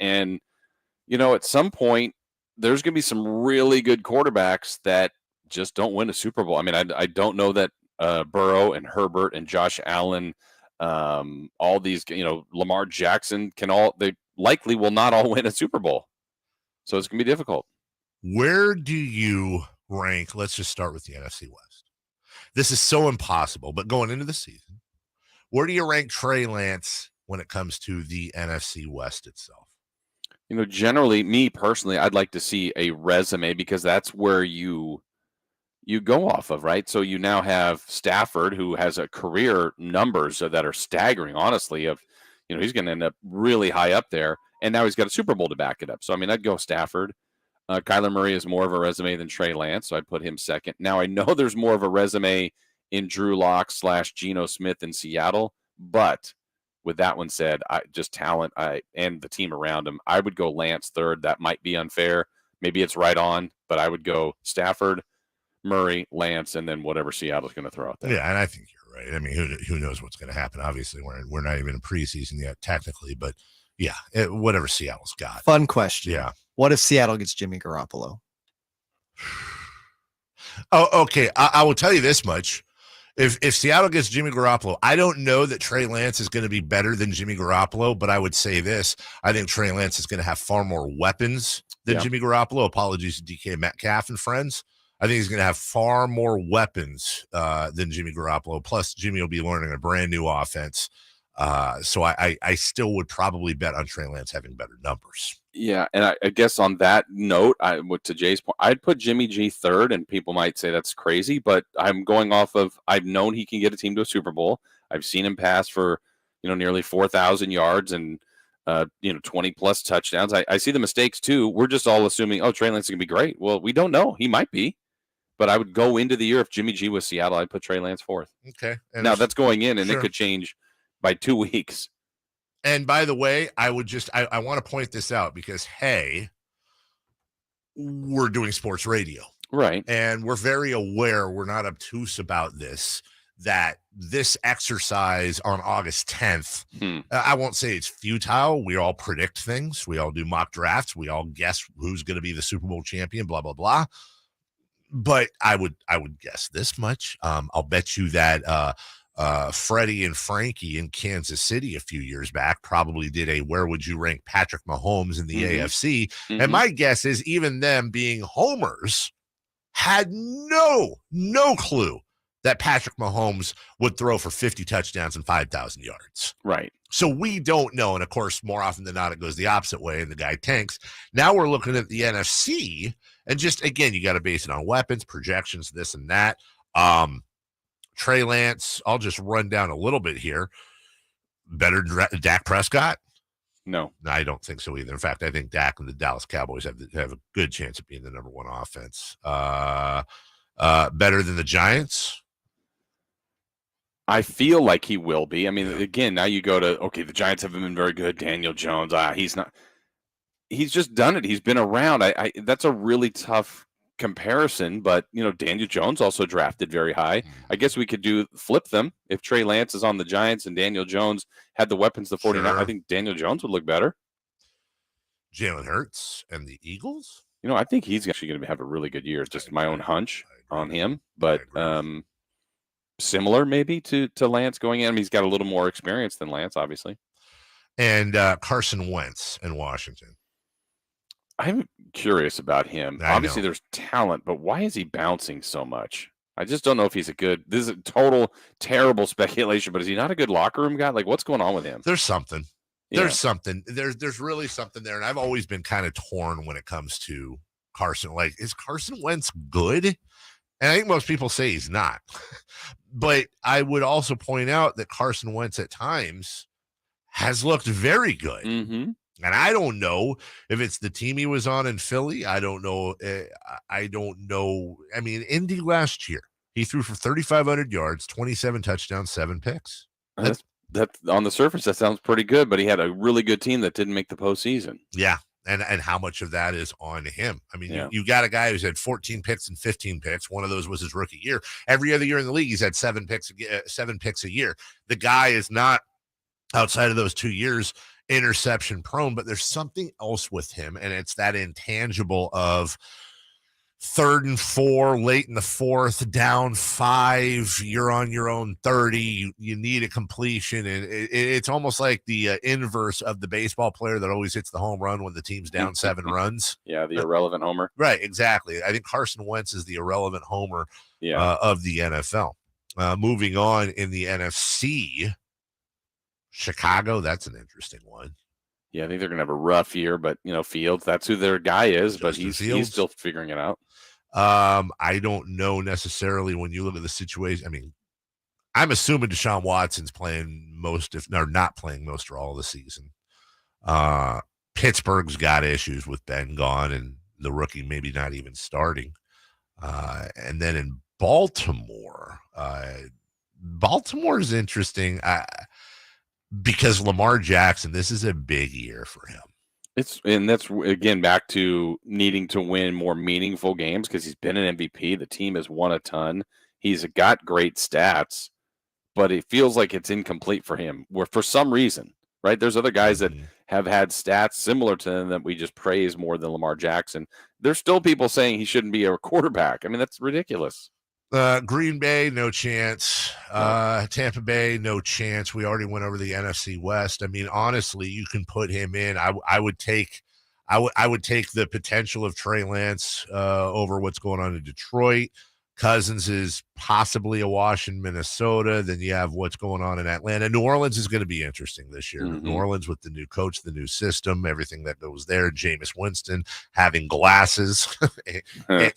And, at some point, there's going to be some really good quarterbacks that just don't win a Super Bowl. I mean, I don't know that Burrow and Herbert and Josh Allen, all these, Lamar Jackson they likely will not all win a Super Bowl. So it's going to be difficult. Where do you rank? Let's just start with the NFC West. This is so impossible, but going into the season, where do you rank Trey Lance when it comes to the NFC West itself? Generally, me personally, I'd like to see a resume because that's where you go off of, right? So you now have Stafford, who has a career numbers that are staggering, honestly, of, he's going to end up really high up there. And now he's got a Super Bowl to back it up. So, I mean, I'd go Stafford. Kyler Murray is more of a resume than Trey Lance, so I'd put him second. Now, I know there's more of a resume in Drew Lock / Geno Smith in Seattle, but with that one said, just talent and the team around him, I would go Lance third. That might be unfair. Maybe it's right on, but I would go Stafford, Murray, Lance, and then whatever Seattle's going to throw out there. Yeah, and I think you're right. I mean, who knows what's going to happen? Obviously, we're not even in preseason yet, technically, but yeah, whatever Seattle's got. Fun question. Yeah. What if Seattle gets Jimmy Garoppolo? Oh, okay. I will tell you this much. If Seattle gets Jimmy Garoppolo, I don't know that Trey Lance is going to be better than Jimmy Garoppolo, but I would say this. I think Trey Lance is going to have far more weapons than Jimmy Garoppolo. Apologies to DK Metcalf and friends. I think he's going to have far more weapons than Jimmy Garoppolo. Plus, Jimmy will be learning a brand new offense. So I still would probably bet on Trey Lance having better numbers. Yeah, and I guess on that note, to Jay's point, I'd put Jimmy G third, and people might say that's crazy, but I'm going off of I've known he can get a team to a Super Bowl. I've seen him pass for nearly 4,000 yards and 20 plus touchdowns. I see the mistakes too. We're just all assuming, Trey Lance is gonna be great. Well, we don't know. He might be. But I would go into the year if Jimmy G was Seattle, I'd put Trey Lance fourth. Okay. And now that's going in, and It could change by 2 weeks. And by the way, I would I want to point this out because, hey, we're doing sports radio. Right. And we're very aware, we're not obtuse about this, that this exercise on August 10th, I won't say it's futile. We all predict things. We all do mock drafts. We all guess who's going to be the Super Bowl champion, blah, blah, blah. But I would guess this much. I'll bet you that Freddie and Frankie in Kansas City a few years back probably did a where would you rank Patrick Mahomes in the AFC? And my guess is even them being homers had no clue that Patrick Mahomes would throw for 50 touchdowns and 5,000 yards. Right. So we don't know. And of course, more often than not, it goes the opposite way and the guy tanks. Now we're looking at the NFC. And just, again, you got to base it on weapons, projections, this and that. Trey Lance, I'll just run down a little bit here. Better Dak Prescott? No, I don't think so either. In fact, I think Dak and the Dallas Cowboys have a good chance of being the number one offense. Better than the Giants? I feel like he will be. I mean, again, now you go to, the Giants haven't been very good. Daniel Jones, he's not. He's just done it. He's been around. That's a really tough comparison, but Daniel Jones also drafted very high. I guess we could flip them. If Trey Lance is on the Giants and Daniel Jones had the weapons the 49ers, I think Daniel Jones would look better. Jalen Hurts and the Eagles? I think he's actually going to have a really good year. It's just my own hunch on him, but similar maybe to Lance going in. I mean, he's got a little more experience than Lance, obviously. And Carson Wentz in Washington. I'm curious about him. Obviously, there's talent, but why is he bouncing so much? I just don't know if he's this is a total terrible speculation, but is he not a good locker room guy? Like, what's going on with him? There's something. There's something. There's really something there. And I've always been kind of torn when it comes to Carson. Like, is Carson Wentz good? And I think most people say he's not. But I would also point out that Carson Wentz at times has looked very good. Mm-hmm. And I don't know if it's the team he was on in Philly. I don't know. I mean, Indy last year, he threw for 3,500 yards, 27 touchdowns, 7 picks. That on the surface, that sounds pretty good, but he had a really good team that didn't make the postseason. Yeah. And how much of that is on him? I mean, you got a guy who's had 14 picks and 15 picks. One of those was his rookie year. Every other year in the league, he's had 7 picks a year. The guy is not, outside of those 2 years, interception prone, but there's something else with him, and it's that intangible of 3rd and 4, late in the 4th, down 5, you're on your own 30, you need a completion, and it's almost like the inverse of the baseball player that always hits the home run when the team's down 7 runs. Yeah, the irrelevant homer. Right, exactly. I think Carson Wentz is the irrelevant homer of the NFL. Moving on in the NFC, Chicago, that's an interesting one. Yeah, I think they're going to have a rough year, but, Fields, that's who their guy is, but he's still figuring it out. I don't know necessarily when you look at the situation. I mean, I'm assuming Deshaun Watson's playing not playing most or all of the season. Pittsburgh's got issues with Ben gone and the rookie maybe not even starting. And then in Baltimore is interesting because Lamar Jackson, this is a big year for him. And that's, again, back to needing to win more meaningful games because he's been an MVP. The team has won a ton. He's got great stats, but it feels like it's incomplete for him where for some reason, right? There's other guys that have had stats similar to him that we just praise more than Lamar Jackson. There's still people saying he shouldn't be a quarterback. I mean, that's ridiculous. Green Bay, no chance. Tampa Bay, no chance. We already went over the NFC West. I mean, honestly, you can put him in. I would take the potential of Trey Lance over what's going on in Detroit. Cousins is possibly a wash in Minnesota. Then you have what's going on in Atlanta. New Orleans is going to be interesting this year. New Orleans with the new coach, the new system, everything that goes there. Jameis Winston having glasses.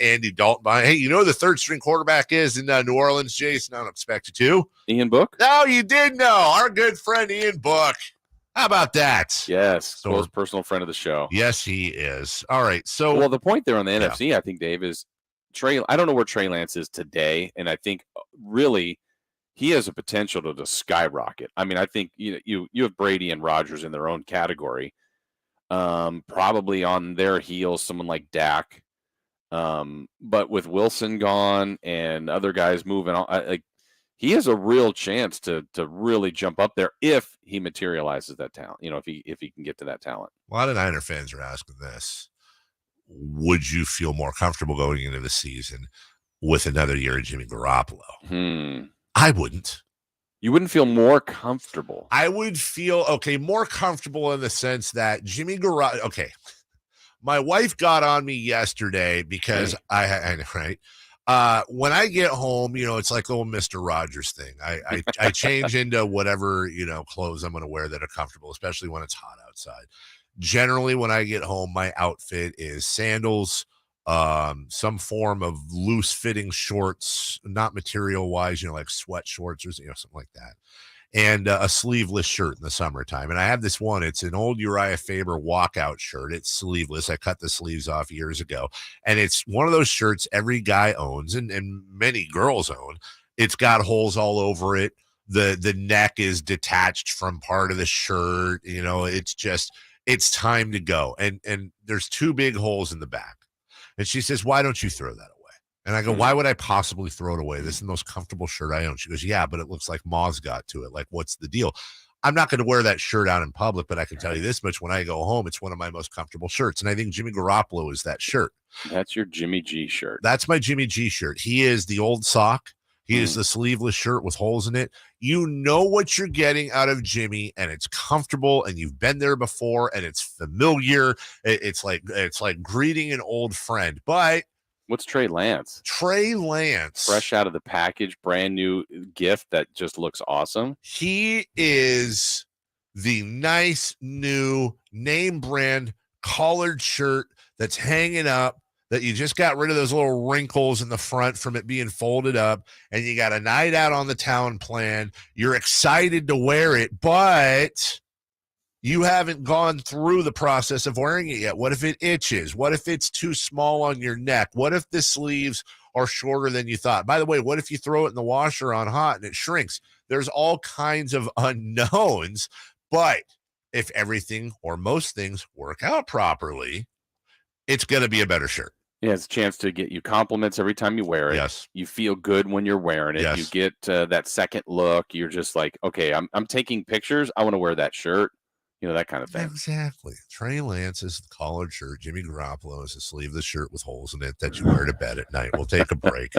Andy Dalton buying. Hey, the third string quarterback is in New Orleans, Jason? I don't expect you to. Ian Book? No, you did know. Our good friend Ian Book. How about that? Yes, close personal friend of the show. Yes, he is. All right. So, the point there on the NFC, I think, Dave, is I don't know where Trey Lance is today, and I think really he has a potential to just skyrocket. I mean, I think you have Brady and Rodgers in their own category. Probably on their heels, someone like Dak. But with Wilson gone and other guys moving on, he has a real chance to really jump up there if he materializes that talent. If he can get to that talent. A lot of Niner fans are asking this. Would you feel more comfortable going into the season with another year of Jimmy Garoppolo? I wouldn't. You wouldn't feel more comfortable? I would feel, more comfortable in the sense that Jimmy Garoppolo, my wife got on me yesterday because I know, right? When I get home, it's like little Mr. Rogers thing. I change into whatever, clothes I'm going to wear that are comfortable, especially when it's hot outside. Generally, when I get home, my outfit is sandals, some form of loose fitting shorts, not material wise, like sweat shorts or something like that, and a sleeveless shirt in the summertime. And I have this one. It's an old Uriah Faber walkout shirt. It's sleeveless. I cut the sleeves off years ago, and it's one of those shirts every guy owns and many girls own. It's got holes all over it. The neck is detached from part of the shirt. It's time to go. And there's 2 big holes in the back. And she says, why don't you throw that away? And I go, why would I possibly throw it away? This is the most comfortable shirt I own. She goes, yeah, but it looks like moths got to it. Like, what's the deal? I'm not going to wear that shirt out in public, but I can tell you this much. When I go home, it's one of my most comfortable shirts. And I think Jimmy Garoppolo is that shirt. That's your Jimmy G shirt. That's my Jimmy G shirt. He is the old sock. He is the sleeveless shirt with holes in it. You know what you're getting out of Jimmy, and it's comfortable, and you've been there before, and it's familiar. It's like greeting an old friend. But what's Trey Lance? Trey Lance, fresh out of the package, brand new gift that just looks awesome. He is the nice new name brand collared shirt that's hanging up, that you just got rid of those little wrinkles in the front from it being folded up, and you got a night out on the town plan. You're excited to wear it, but you haven't gone through the process of wearing it yet. What if it itches? What if it's too small on your neck? What if the sleeves are shorter than you thought? By the way, what if you throw it in the washer on hot and it shrinks? There's all kinds of unknowns, but if everything or most things work out properly, it's going to be a better shirt. Yeah, it's a chance to get you compliments every time you wear it. Yes. You feel good when you're wearing it. Yes. You get that second look. You're just like, okay, I'm taking pictures. I want to wear that shirt. that kind of thing. Exactly. Trey Lance is the collared shirt. Jimmy Garoppolo is a sleeveless shirt with holes in it that you wear to bed at night. We'll take a break.